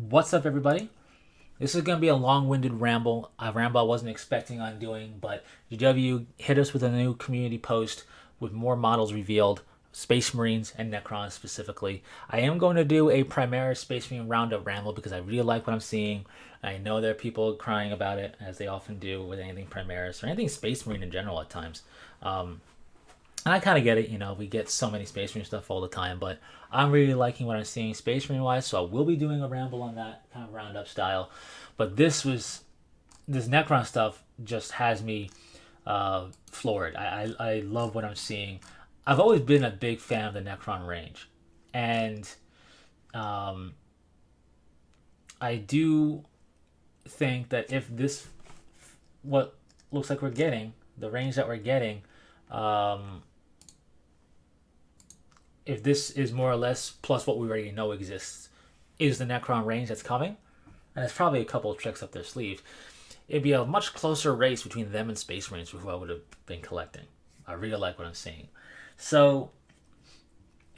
What's up, everybody? This is going to be a long-winded ramble, a ramble I wasn't expecting on doing, but GW hit us with a new community post with more models revealed, Space Marines and Necrons specifically. I am going to do a Primaris Space Marine roundup ramble because I really like what I'm seeing. I know there are people crying about it, as they often do with anything Primaris or anything Space Marine in general at times. And I kind of get it, we get so many Space Marine stuff all the time, but I'm really liking what I'm seeing Space Marine wise, so I will be doing a ramble on that kind of roundup style. But this Necron stuff just has me floored. I love what I'm seeing. I've always been a big fan of the Necron range, and I do think that if this, what looks like we're getting, the range that we're getting, if this is more or less plus what we already know exists, is the Necron range that's coming, and it's probably a couple of tricks up their sleeve, it'd be a much closer race between them and Space Marines who I would have been collecting. I really like what I'm seeing. So,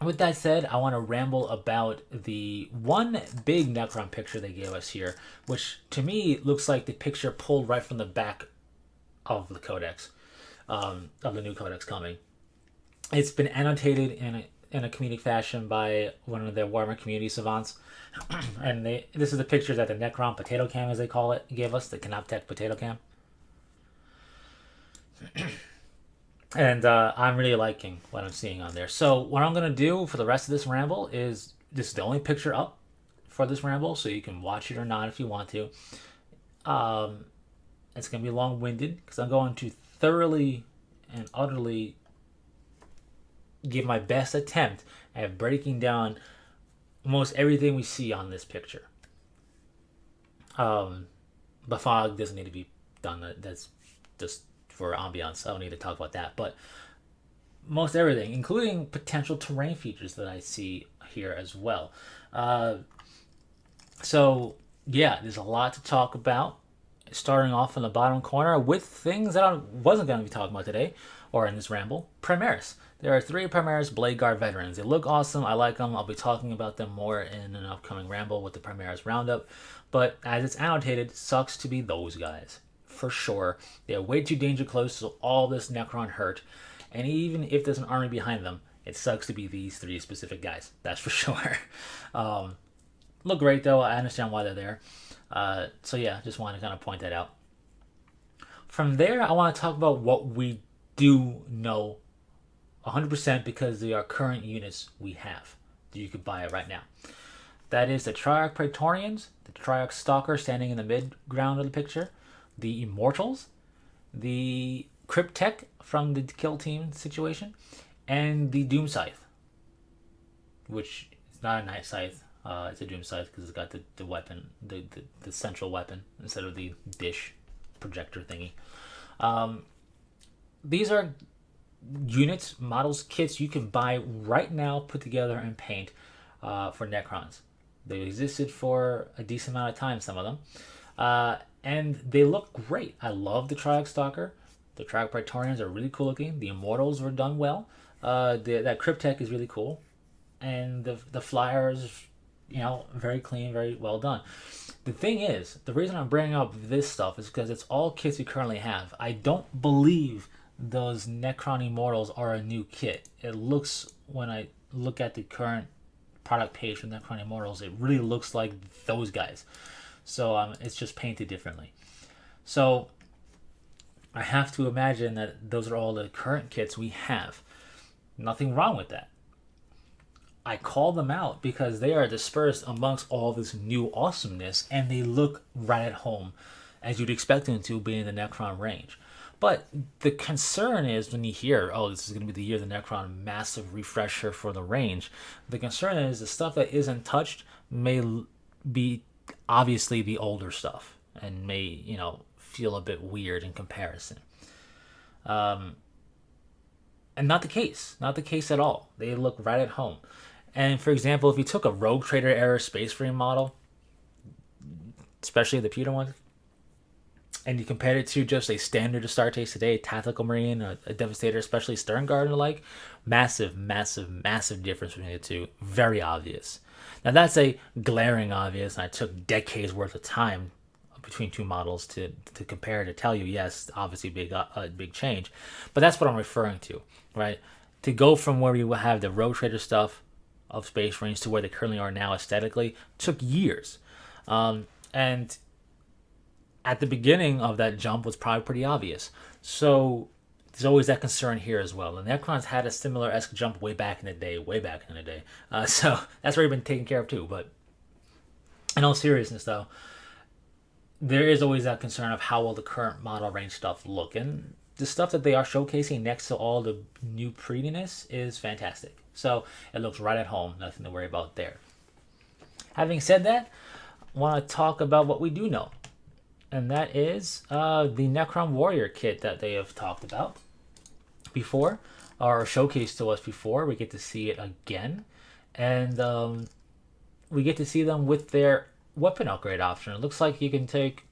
with that said, I want to ramble about the one big Necron picture they gave us here, which to me looks like the picture pulled right from the back of the Codex, of the new Codex coming. It's been annotated in a comedic fashion by one of their Warhammer community savants. And this is the picture that the Necron potato cam, as they call it, gave us, the Canoptech potato cam. And I'm really liking what I'm seeing on there. So what I'm going to do for the rest of this ramble is, this is the only picture up for this ramble, so you can watch it or not if you want to. It's going to be long-winded because I'm going to thoroughly and utterly give my best attempt at breaking down almost everything we see on this picture. The fog doesn't need to be done. That's just for ambiance. I don't need to talk about that. But most everything, including potential terrain features that I see here as well. So, yeah, there's a lot to talk about. Starting off in the bottom corner with things that I wasn't going to be talking about today, or in this ramble. Primaris. There are 3 Primaris Blade Guard veterans. They look awesome. I like them. I'll be talking about them more in an upcoming ramble with the Primaris roundup. But as it's annotated, sucks to be those guys. For sure. They are way too danger close, so all this Necron hurt. And even if there's an army behind them, it sucks to be these 3 specific guys. That's for sure. Look great, though. I understand why they're there. So yeah, just want to kind of point that out. From there, I want to talk about what we do know 100% because they are current units we have. You could buy it right now. That is the Triarch Praetorians, the Triarch Stalker standing in the mid-ground of the picture, the Immortals, the Cryptech from the Kill Team situation, and the Doom Scythe, which is not a Night Scythe. It's a Doom Scythe because it's got the weapon, the central weapon, instead of the dish projector thingy. These are units, models, kits you can buy right now, put together and paint for Necrons. They existed for a decent amount of time, some of them. And they look great. I love the Triarch Stalker. The Triarch Praetorians are really cool looking. The Immortals were done well. That Cryptech is really cool. And the Flyers, very clean, very well done. The thing is, the reason I'm bringing up this stuff is because it's all kits we currently have. I don't believe those Necron Immortals are a new kit. It looks, when I look at the current product page for Necron Immortals, it really looks like those guys. So it's just painted differently. So I have to imagine that those are all the current kits we have. Nothing wrong with that. I call them out because they are dispersed amongst all this new awesomeness, and they look right at home, as you'd expect them to, being in the Necron range. But the concern is when you hear, oh, this is going to be the year of the Necron, massive refresher for the range. The concern is the stuff that isn't touched may be obviously the older stuff and may, feel a bit weird in comparison. And not the case. Not the case at all. They look right at home. And for example, if you took a Rogue Trader era Space Marine model, especially the pewter one, and you compared it to just a standard Astartes today, Tactical Marine, a Devastator, especially Stern Guard and the like, massive, massive, massive difference between the two. Very obvious. Now that's a glaring obvious, and I took decades worth of time between two models to compare to tell you, yes, obviously big change, but that's what I'm referring to, right? To go from where you have the Road Trader stuff of Space Marines to where they currently are now aesthetically took years, and at the beginning of that jump was probably pretty obvious. So there's always that concern here as well. And Necrons had a similar esque jump way back in the day, so that's already been taken care of too. But in all seriousness, though, there is always that concern of how will the current model range stuff look. And the stuff that they are showcasing next to all the new prettiness is fantastic. So it looks right at home, nothing to worry about there. Having said that, I want to talk about what we do know. And that is the Necron Warrior kit that they have talked about before, or showcased to us before. We get to see it again. And we get to see them with their weapon upgrade option. It looks like you can take,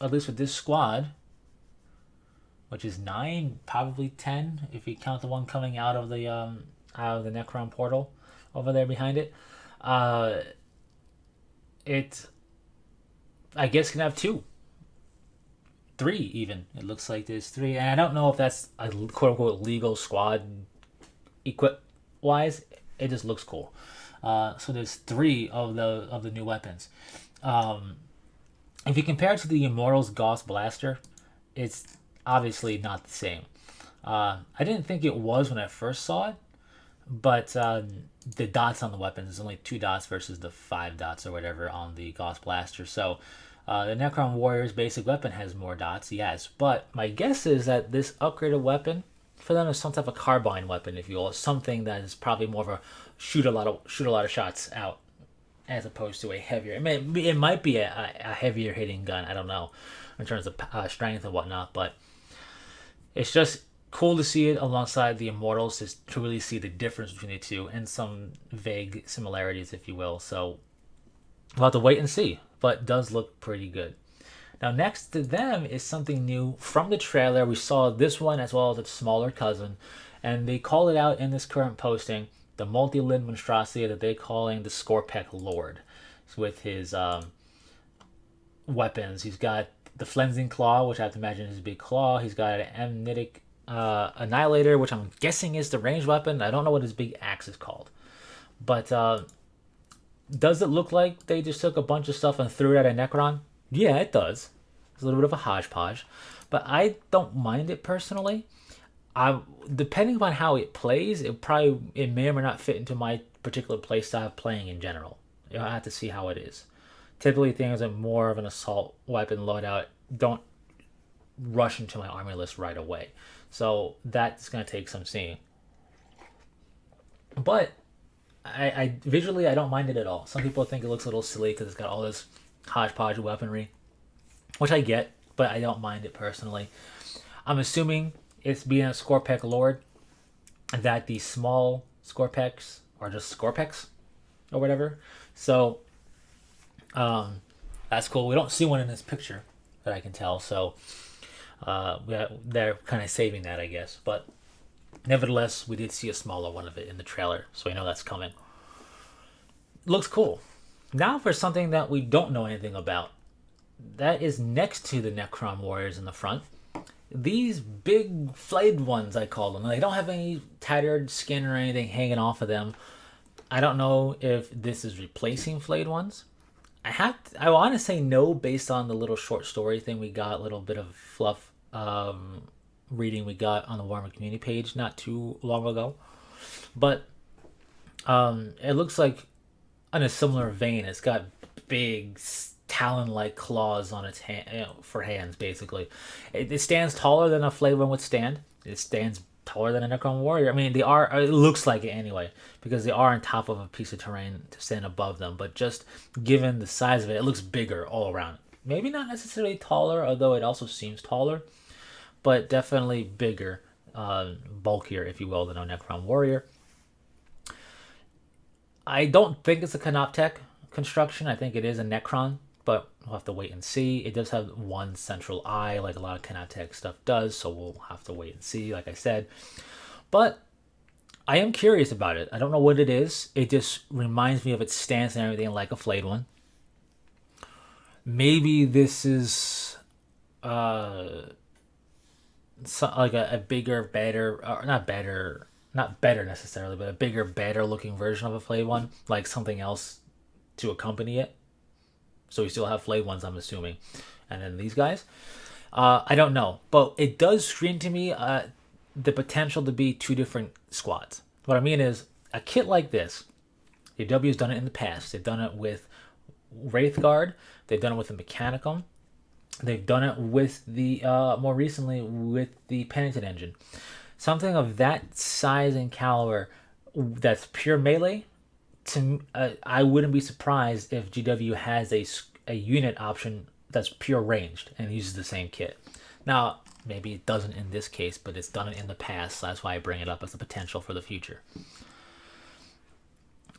at least with this squad, which is 9, probably 10, if you count the one coming out of the Necron portal over there behind it. It, I guess, can have 2. 3 even. It looks like there's 3, and I don't know if that's a quote unquote legal squad equip wise. It just looks cool. So there's 3 of the new weapons. If you compare it to the Immortals Gauss Blaster, it's obviously not the same. I didn't think it was when I first saw it, but the dots on the weapons is only 2 dots versus the 5 dots or whatever on the Gauss Blaster. So the Necron Warrior's basic weapon has more dots, yes, but my guess is that this upgraded weapon for them is some type of carbine weapon, if you will, something that is probably more of a shoot a lot of shots out, as opposed to a heavier. It might be a heavier hitting gun. I don't know in terms of strength and whatnot, but it's just cool to see it alongside the Immortals to really see the difference between the two and some vague similarities, if you will. So we'll have to wait and see, but it does look pretty good. Now, next to them is something new from the trailer. We saw this one as well as its smaller cousin, and they call it out in this current posting, the multi-limb monstrosity that they're calling the Scorpec Lord. With his weapons, he's got the Flensing Claw, which I have to imagine is his big claw. He's got an Amnitic Annihilator, which I'm guessing is the ranged weapon. I don't know what his big axe is called. But does it look like they just took a bunch of stuff and threw it at a Necron? Yeah, it does. It's a little bit of a hodgepodge, but I don't mind it personally. Depending upon how it plays, it may or may not fit into my particular play style of playing in general. I have to see how it is. Typically, things are more of an assault weapon loadout don't rush into my army list right away. So that's going to take some seeing. But I visually, I don't mind it at all. Some people think it looks a little silly because it's got all this hodgepodge weaponry, which I get, but I don't mind it personally. I'm assuming it's being a Scorpec Lord that the small Scorpecs are just Scorpecs or whatever. So that's cool. We don't see one in this picture that I can tell, so they're kind of saving that, I guess. But nevertheless, we did see a smaller one of it in the trailer, so we know that's coming. Looks cool. Now for something that we don't know anything about. That is next to the Necron Warriors in the front. These big flayed ones, I call them. They don't have any tattered skin or anything hanging off of them. I don't know if this is replacing flayed ones. I want to say no based on the little short story thing we got, a little bit of fluff reading we got on the Warhammer community page not too long ago. But it looks like in a similar vein. It's got big talon-like claws on its for hands, basically. It stands taller than a flayed one would stand. It stands taller than a Necron Warrior. I mean, they are. It looks like it anyway, because they are on top of a piece of terrain to stand above them. But just given the size of it, it looks bigger all around. Maybe not necessarily taller, although it also seems taller, but definitely bigger, bulkier, if you will, than a Necron Warrior. I don't think it's a Canoptech construction. I think it is a Necron, but we'll have to wait and see. It does have one central eye, like a lot of Canoptech stuff does, so we'll have to wait and see, like I said. But I am curious about it. I don't know what it is. It just reminds me of its stance and everything like a flayed one. Maybe this is like a bigger, better, or not better necessarily, but a bigger, better looking version of a flayed one, like something else to accompany it. So we still have flayed ones, I'm assuming, and then these guys. I don't know, but it does scream to me the potential to be two different squads. What I mean is a kit like this. AW's done it in the past. They've done it with Wraithguard. They've done it with the Mechanicum. They've done it with the more recently with the Penitent engine. Something of that size and caliber that's pure melee. I wouldn't be surprised if GW has a unit option that's pure ranged and uses the same kit. Now, maybe it doesn't in this case, but it's done it in the past. So that's why I bring it up as a potential for the future.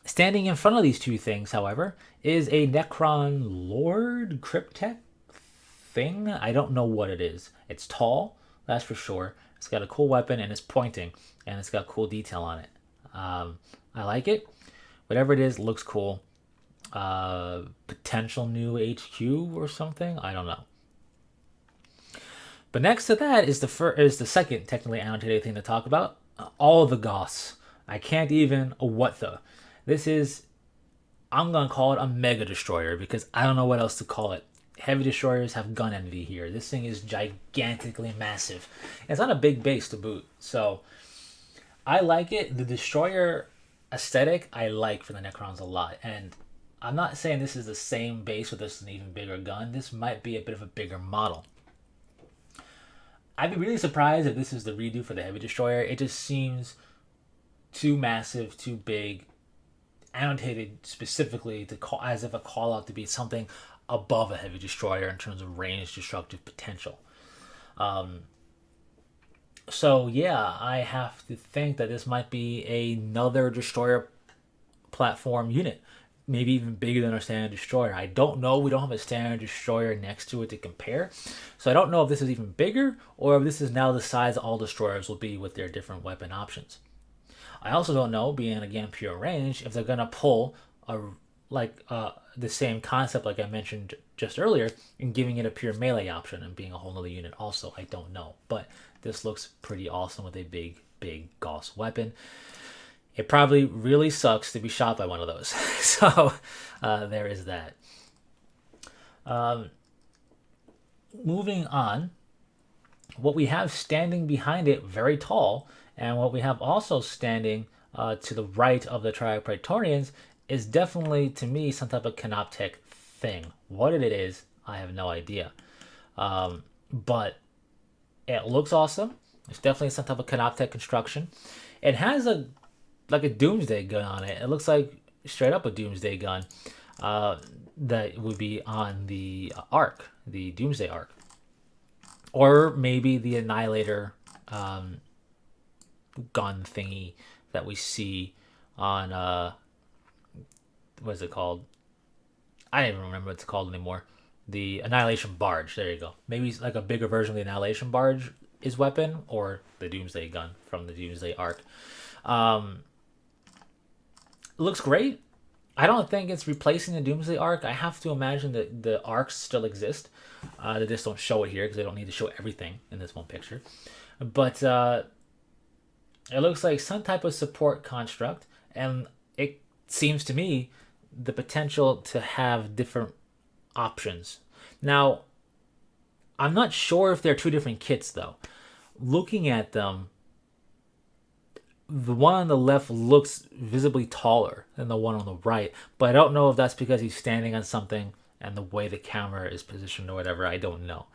Standing in front of these two things, however, is a Necron Lord Cryptek thing. I don't know what it is. It's tall, that's for sure. It's got a cool weapon and it's pointing, and it's got cool detail on it. I like it. Whatever it is, looks cool. Potential new HQ or something. I don't know. But next to that is the second technically annotated thing to talk about. All the Goths. I can't even what the. This is, I'm gonna call it a mega destroyer because I don't know what else to call it. Heavy destroyers have gun envy here. This thing is gigantically massive. It's on a big base to boot, so I like it. The destroyer aesthetic I like for the Necrons a lot, and I'm not saying this is the same base with this an even bigger gun. This might be a bit of a bigger model. I'd be really surprised if this is the redo for the Heavy Destroyer. It just seems too massive, too big, annotated specifically to call as if a call out to be something above a Heavy Destroyer in terms of range destructive potential. So yeah, I have to think that this might be another destroyer platform unit, maybe even bigger than our standard destroyer. I don't know. We don't have a standard destroyer next to it to compare, so I don't know if this is even bigger or if this is now the size all destroyers will be with their different weapon options. I also don't know, being again pure range, if they're gonna pull the same concept like I mentioned just earlier and giving it a pure melee option and being a whole other unit. Also, I don't know, but this looks pretty awesome with a big Gauss weapon. It probably really sucks to be shot by one of those. So there is that. Moving on, what we have standing behind it very tall, and what we have also standing to the right of the Triarch Praetorians is definitely, to me, some type of Canoptech thing. What it is, I have no idea. But it looks awesome. It's definitely some type of Canoptech construction. It has a Doomsday gun on it. It looks like straight up a Doomsday gun that would be on the Arc, the Doomsday Arc. Or maybe the Annihilator gun thingy that we see on what is it called? I don't even remember what it's called anymore. The Annihilation Barge. There you go. Maybe like a bigger version of the Annihilation Barge is weapon, or the Doomsday gun from the Doomsday Arc. It looks great. I don't think it's replacing the Doomsday Arc. I have to imagine that the arcs still exist. They just don't show it here because they don't need to show everything in this one picture. But it looks like some type of support construct, and it seems to me the potential to have different options. Now, I'm not sure if they're two different kits, though. Looking at them, the one on the left looks visibly taller than the one on the right, but I don't know if that's because he's standing on something and the way the camera is positioned or whatever. I don't know.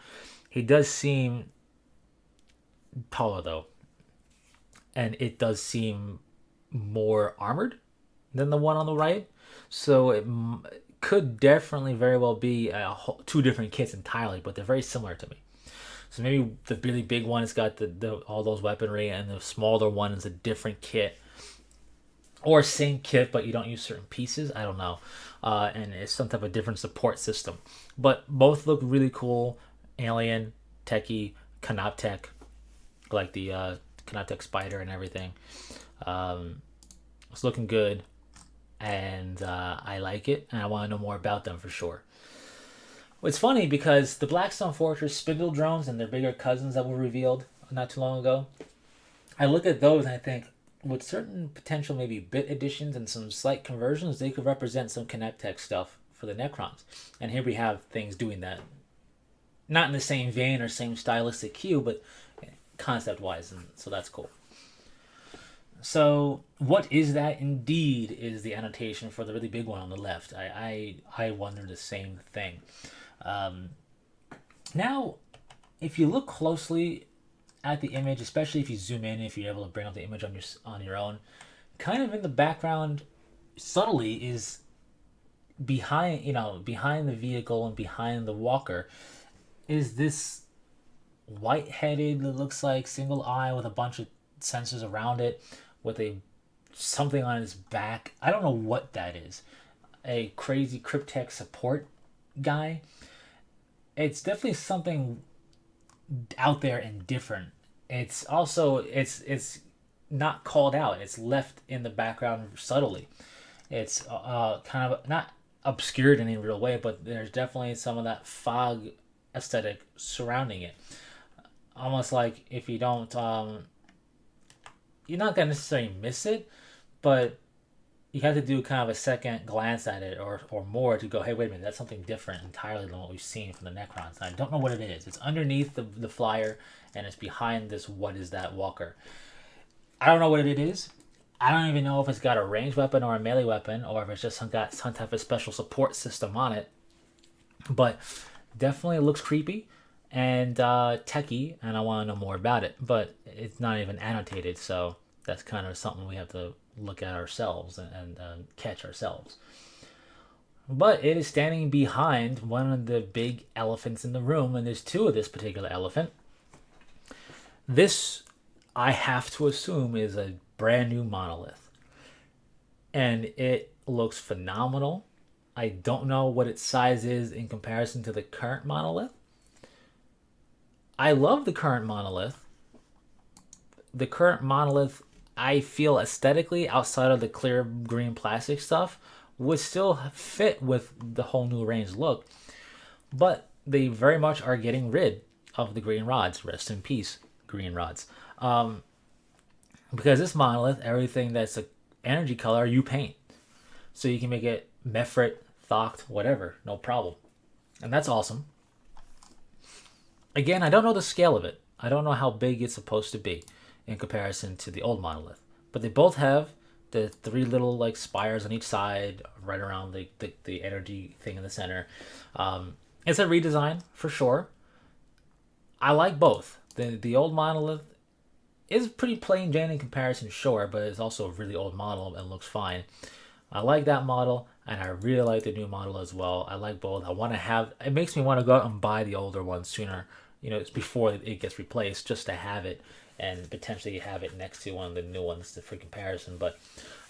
He does seem taller, though, and it does seem more armored than the one on the right, so it could definitely very well be two different kits entirely, but they're very similar to me. So maybe the really big one has got the all those weaponry, and the smaller one is a different kit, or same kit but you don't use certain pieces. I don't know, and it's some type of different support system. But both look really cool, alien, techie, Canoptech, like the Kinetic Spider and everything. It's looking good, and I like it, and I want to know more about them for sure. It's funny because the Blackstone Fortress Spindle drones and their bigger cousins that were revealed not too long ago, I look at those and I think, with certain potential maybe bit additions and some slight conversions, they could represent some Connect stuff for the Necrons. And here we have things doing that. Not in the same vein or same stylistic cue, but concept-wise, and so that's cool. So, what is that? Indeed, is the annotation for the really big one on the left. I wonder the same thing. Now, if you look closely at the image, especially if you zoom in, if you're able to bring up the image on your own, kind of in the background, subtly is behind the vehicle and behind the walker, is this white-headed, it looks like single eye with a bunch of sensors around it, with a something on his back. I don't know what that is. A crazy Cryptek support guy. It's definitely something out there and different. It's also it's not called out. It's left in the background subtly. It's kind of not obscured in any real way, but there's definitely some of that fog aesthetic surrounding it. Almost like if you don't, you're not gonna necessarily miss it, but you have to do kind of a second glance at it or more to go, hey, wait a minute, that's something different entirely than what we've seen from the Necrons. And I don't know what it is. It's underneath the flyer, and it's behind this what is that walker. I don't know what it is. I don't even know if it's got a ranged weapon or a melee weapon, or if it's just got some type of special support system on it. But definitely looks creepy and techie, and I want to know more about it. But it's not even annotated, so that's kind of something we have to look at ourselves and catch ourselves. But it is standing behind one of the big elephants in the room, and there's two of this particular elephant. This, I have to assume, is a brand new monolith. And it looks phenomenal. I don't know what its size is in comparison to the current monolith. I love the current monolith. The current monolith, I feel aesthetically, outside of the clear green plastic stuff, would still fit with the whole new range look. But they very much are getting rid of the green rods. Rest in peace, green rods. Because this monolith, everything that's an energy color, you paint. So you can make it Mefrit, Thocht, whatever, no problem. And that's awesome. Again, I don't know the scale of it. I don't know how big it's supposed to be in comparison to the old monolith. But they both have the three little like spires on each side, right around the energy thing in the center. It's a redesign for sure. I like both. The old monolith is pretty plain Jane in comparison, sure, but it's also a really old model and looks fine. I like that model, and I really like the new model as well. I like both. It makes me want to go out and buy the older one sooner, it's before it gets replaced, just to have it and potentially have it next to one of the new ones for comparison. But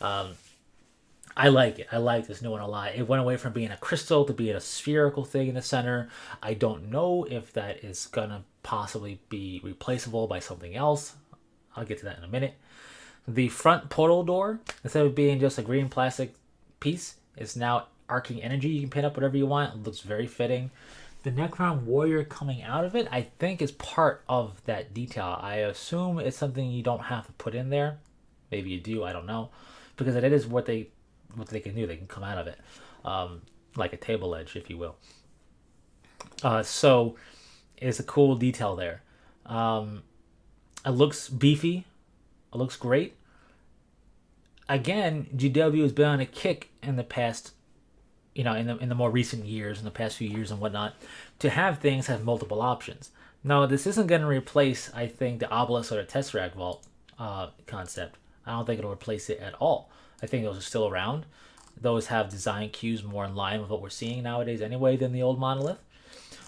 I like it. I like this new one a lot. It went away from being a crystal to being a spherical thing in the center. I don't know if that is going to possibly be replaceable by something else. I'll get to that in a minute. The front portal door, instead of being just a green plastic piece, is now arcing energy. You can pin up whatever you want. It looks very fitting. The Necron warrior coming out of it, I think, is part of that detail. I assume it's something you don't have to put in there. Maybe you do, I don't know. Because it is what they can do. They can come out of it. Like a table edge, if you will. So it's a cool detail there. It looks beefy. It looks great. Again, GW has been on a kick in the past, in the more recent years, in the past few years and whatnot, to have things have multiple options. Now, this isn't going to replace, I think, the Obelisk or the Tesseract Vault concept. I don't think it'll replace it at all. I think those are still around. Those have design cues more in line with what we're seeing nowadays anyway than the old monolith.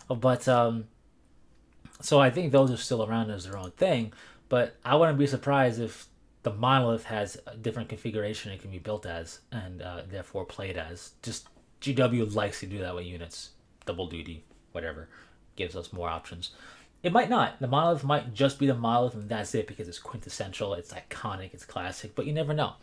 But, so I think those are still around as their own thing. But I wouldn't be surprised if the monolith has a different configuration it can be built as, and therefore played as. Just GW likes to do that with units. Double duty, whatever. Gives us more options. It might not. The monolith might just be the monolith and that's it because it's quintessential, it's iconic, it's classic, but you never know.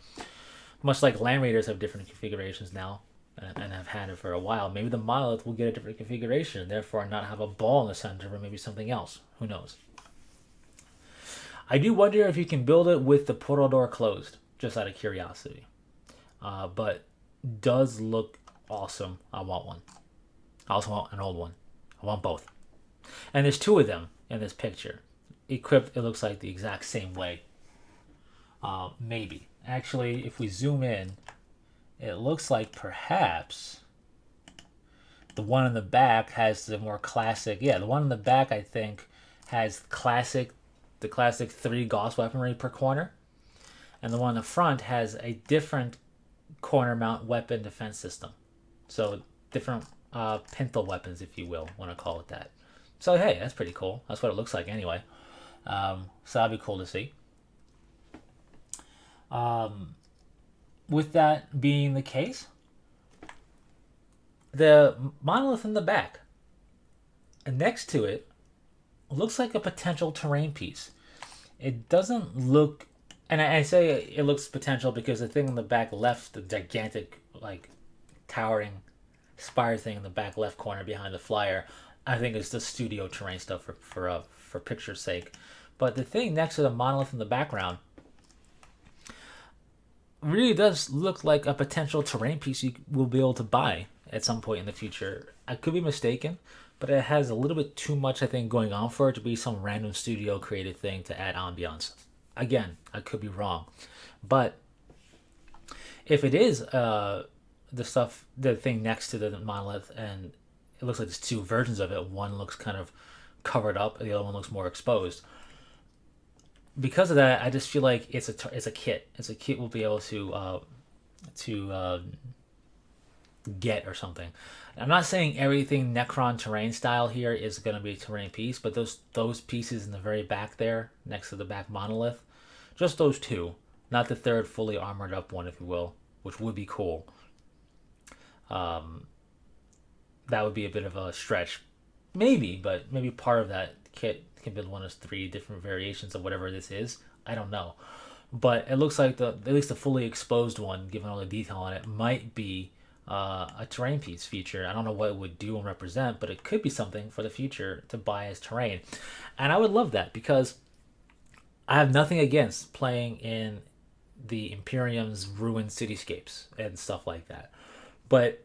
Much like Land Raiders have different configurations now and have had it for a while, maybe the monolith will get a different configuration and therefore not have a ball in the center or maybe something else. Who knows? I do wonder if you can build it with the portal door closed, just out of curiosity. But does look awesome. I want one. I also want an old one. I want both. And there's two of them in this picture. Equipped, it looks like the exact same way. Maybe. Actually, if we zoom in, it looks like perhaps the one in the back has the more classic. Yeah, the one in the back, I think, has the classic 3 Gauss weaponry per corner. And the one in the front has a different corner mount weapon defense system. So different pintle weapons, if you will, want to call it that. So hey, that's pretty cool. That's what it looks like anyway. So that'd be cool to see. With that being the case, the monolith in the back, and next to it, looks like a potential terrain piece. It doesn't look, and I say it looks potential because the thing in the back left, the gigantic, like, towering spire thing in the back left corner behind the flyer, I think it's the studio terrain stuff for picture's sake. But the thing next to the monolith in the background really does look like a potential terrain piece you will be able to buy at some point in the future. I could be mistaken, but it has a little bit too much, I think, going on for it to be some random studio created thing to add ambiance. Again, I could be wrong. But if it is the thing next to the monolith, and it looks like there's 2 versions of it, one looks kind of covered up and the other one looks more exposed. Because of that, I just feel like it's a kit. It's a kit we'll be able to get or something. I'm not saying everything Necron terrain style here is going to be a terrain piece, but those pieces in the very back there, next to the back monolith, just those 2, not the third fully armored up one, if you will, which would be cool. That would be a bit of a stretch, maybe, but maybe part of that kit can build one of 3 different variations of whatever this is. I don't know, but it looks like at least the fully exposed one, given all the detail on it, might be a terrain piece feature. I don't know what it would do and represent, but it could be something for the future to buy as terrain, and I would love that because I have nothing against playing in the Imperium's ruined cityscapes and stuff like that, but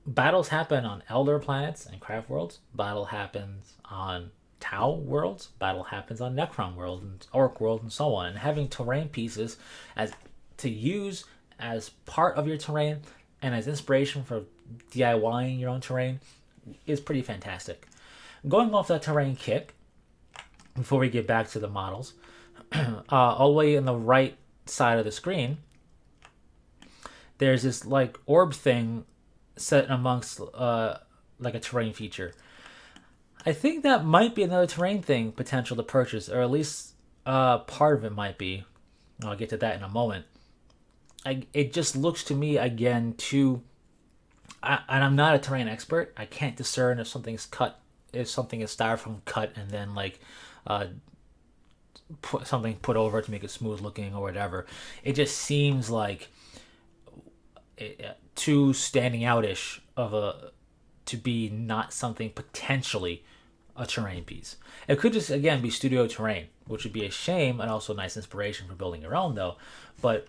battles happen on Elder planets and Craft worlds. Battle happens on Tau worlds. Battle happens on Necron world and Orc world and so on. And having terrain pieces as to use as part of your terrain and as inspiration for DIYing your own terrain is pretty fantastic. Going off that terrain kit, before we get back to the models, all the way in the right side of the screen, there's this like orb thing set amongst like a terrain feature. I think that might be another terrain thing potential to purchase, or at least part of it might be. I'll get to that in a moment. It just looks to me again too, and I'm not a terrain expert. I can't discern if something's cut, if something is styrofoam cut and then like put over to make it smooth looking or whatever. It just seems like too standing out-ish to be not something potentially a terrain piece. It could just again be studio terrain, which would be a shame and also a nice inspiration for building your own though. But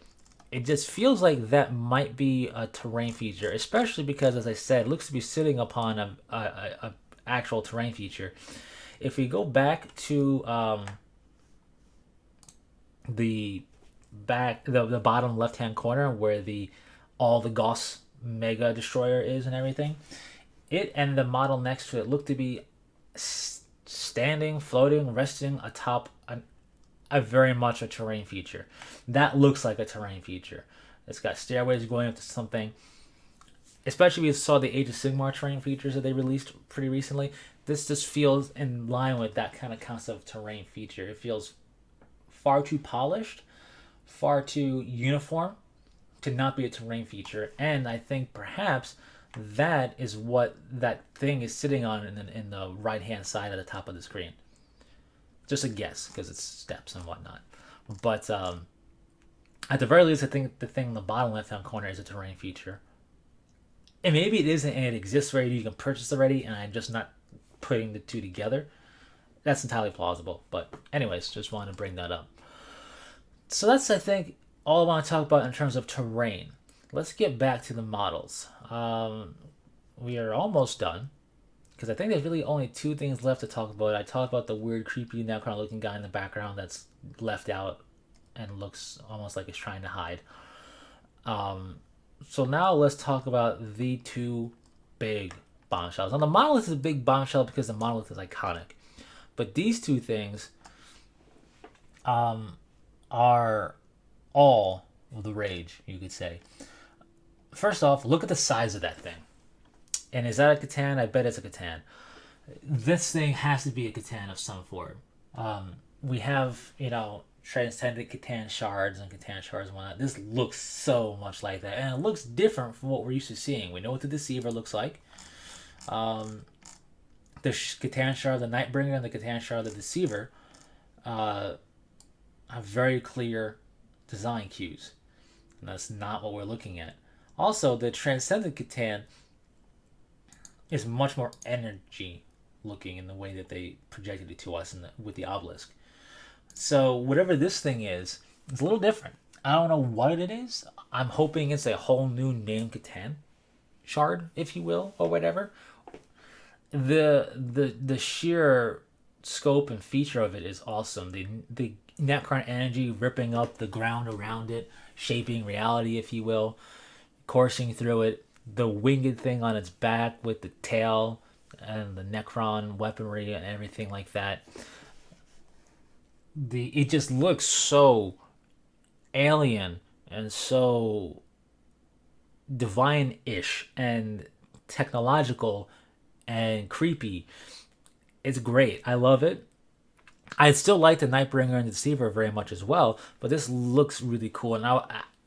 it just feels like that might be a terrain feature, especially because, as I said, it looks to be sitting upon a actual terrain feature. If we go back to the bottom left hand corner where all the Gauss Mega Destroyer is and everything, it and the model next to it look to be standing, floating, resting atop a very much a terrain feature. That looks like a terrain feature. It's got stairways going up to something. Especially we saw the Age of Sigmar terrain features that they released pretty recently. This just feels in line with that kind of concept of terrain feature. It feels far too polished, far too uniform to not be a terrain feature. And I think perhaps that is what that thing is sitting on in the right hand side at the top of the screen. Just a guess because it's steps and whatnot. But at the very least, I think the thing in the bottom left-hand corner is a terrain feature. And maybe it isn't and it exists already, you can purchase already, and I'm just not putting the two together. That's entirely plausible. But anyways, just wanted to bring that up. So that's, I think, all I want to talk about in terms of terrain. Let's get back to the models. We are almost done, because I think there's really only two things left to talk about. I talked about the weird, creepy Necron looking guy in the background that's left out and looks almost like it's trying to hide. So now let's talk about the two big bombshells. Now the monolith is a big bombshell because the monolith is iconic. But these two things are all the rage, you could say. First off, look at the size of that thing. And is that a Catan? I bet it's a Catan. This thing has to be a Catan of some form. We have, transcendent Catan shards and whatnot. This looks so much like that. And it looks different from what we're used to seeing. We know what the Deceiver looks like. The Catan shard, the Nightbringer, and the Catan shard, the Deceiver have very clear design cues. And that's not what we're looking at. Also, the Transcendent Catan is much more energy looking in the way that they projected it to us with the obelisk. So whatever this thing is, it's a little different. I don't know what it is. I'm hoping it's a whole new name Catan shard, if you will, or whatever. The sheer scope and feature of it is awesome. The Necron energy ripping up the ground around it, shaping reality, if you will, coursing through it. The winged thing on its back with the tail and the Necron weaponry and everything like that. It just looks so alien and so divine-ish and technological and creepy. It's great. I love it. I still like the Nightbringer and the Deceiver very much as well, but this looks really cool. And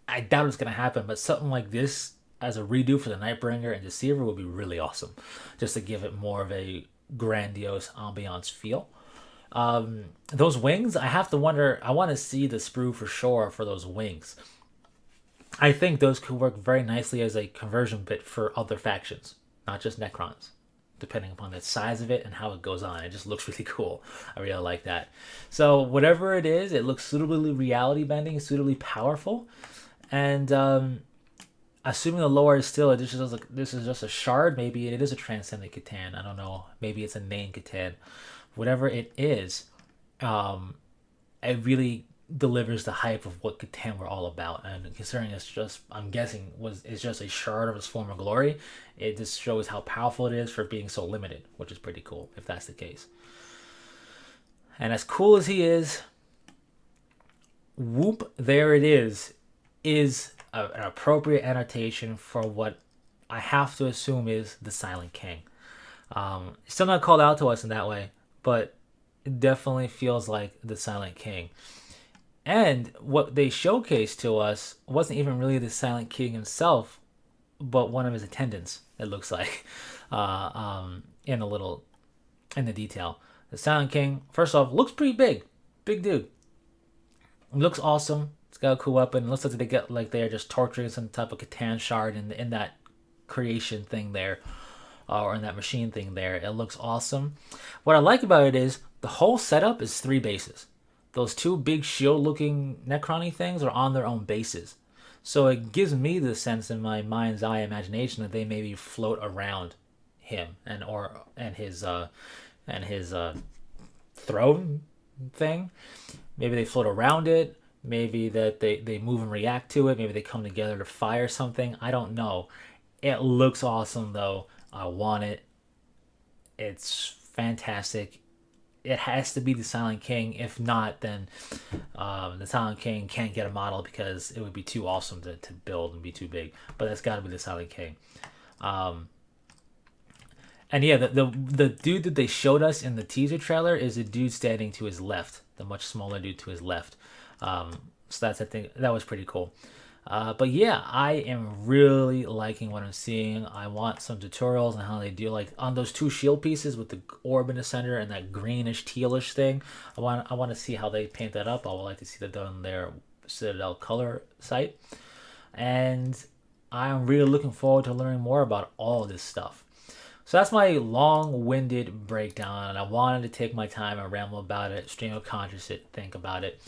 I doubt it's going to happen, but something like this as a redo for the Nightbringer and Deceiver would be really awesome, just to give it more of a grandiose ambiance feel. Those wings, I have to wonder, I want to see the sprue for sure for those wings. I think those could work very nicely as a conversion bit for other factions, not just Necrons, depending upon the size of it and how it goes on. It just looks really cool. I really like that. So whatever it is, it looks suitably reality bending, suitably powerful. And assuming the lore is still, this is just a shard, maybe it is a Transcendent Catan. I don't know. Maybe it's a named Catan. Whatever it is, it really delivers the hype of what Catan we're all about. And considering it's just, I'm guessing, it's just a shard of its former glory, it just shows how powerful it is for being so limited, which is pretty cool, if that's the case. And as cool as he is, whoop, there it is an appropriate annotation for what I have to assume is the Silent King. Still not called out to us in that way, but it definitely feels like the Silent King. And what they showcased to us wasn't even really the Silent King himself, but one of his attendants, it looks like, in the detail. The Silent King, first off, looks pretty big. Big dude. Looks awesome. It's got a cool weapon. It looks like they're just torturing some type of Catan shard in that creation thing there, or in that machine thing there. It looks awesome. What I like about it is the whole setup is 3 bases. Those 2 big shield-looking Necron-y things are on their own bases. So it gives me the sense in my mind's eye imagination that they maybe float around him and his throne thing. Maybe they float around it. Maybe that they move and react to it. Maybe they come together to fire something. I don't know. It looks awesome, though. I want it. It's fantastic. It has to be the Silent King. If not, then the Silent King can't get a model because it would be too awesome to build and be too big. But that's got to be the Silent King. And yeah, the dude that they showed us in the teaser trailer is a dude standing to his left, the much smaller dude to his left. So that's, I think, that was pretty cool. But yeah, I am really liking what I'm seeing. I want some tutorials on how they do, like on those two shield pieces with the orb in the center and that greenish tealish thing. I want to see how they paint that up. I would like to see that done on their Citadel color site, and I'm really looking forward to learning more about all this stuff. So that's my long-winded breakdown, and I wanted to take my time and ramble about it, stream of consciousness, think about it.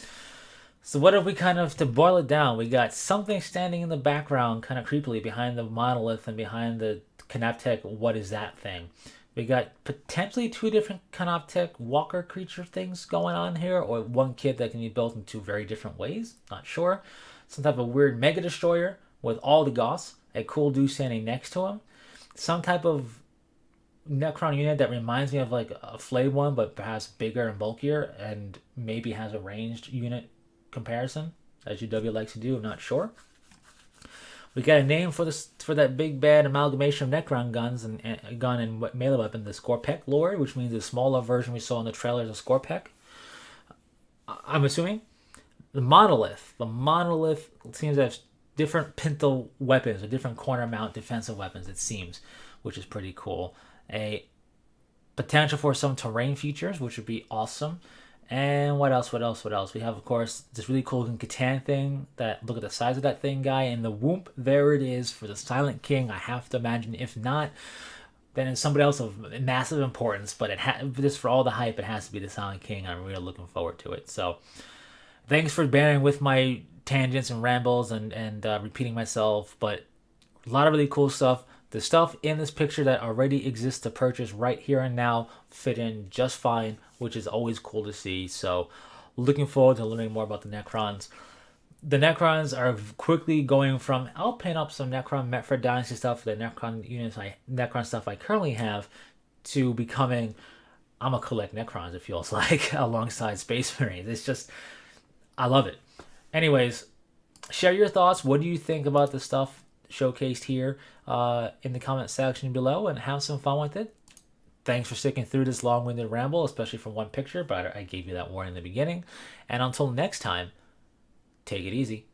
So what have we kind of, to boil it down, we got something standing in the background kind of creepily behind the monolith and behind the Canoptech, what is that thing? We got potentially two different Canoptech walker creature things going on here, or one kit that can be built in two very different ways, not sure. Some type of weird Mega Destroyer with all the Goths, a cool dude standing next to him. Some type of Necron unit that reminds me of like a Flayed one, but perhaps bigger and bulkier, and maybe has a ranged unit comparison, as UW likes to do. I'm not sure. We got a name for this, for that big bad amalgamation of Necron guns and gun and melee weapon, the Skorpek Lord, which means the smaller version we saw in the trailers of Skorpek. I'm assuming the monolith. The monolith seems to have different pintle weapons or different corner mount defensive weapons. It seems, which is pretty cool. A potential for some terrain features, which would be awesome. And what else? We have, of course, this really cool Catan thing. That, look at the size of that thing, guy. And the whoop, there it is for the Silent King. I have to imagine, if not, then it's somebody else of massive importance. But just for all the hype, it has to be the Silent King. I'm really looking forward to it. So, thanks for bearing with my tangents and rambles and repeating myself. But a lot of really cool stuff. The stuff in this picture that already exists to purchase right here and now fit in just fine, which is always cool to see. So, looking forward to learning more about the Necrons. The Necrons are quickly going from, I'll paint up some Necron Metford Dynasty stuff, the Necron stuff I currently have, to becoming, I'm gonna collect Necrons, it feels like, alongside Space Marines. It's just, I love it. Anyways, share your thoughts. What do you think about the stuff showcased here in the comment section below, and have some fun with it. Thanks for sticking through this long-winded ramble, especially from one picture, but I gave you that warning in the beginning. And until next time, take it easy.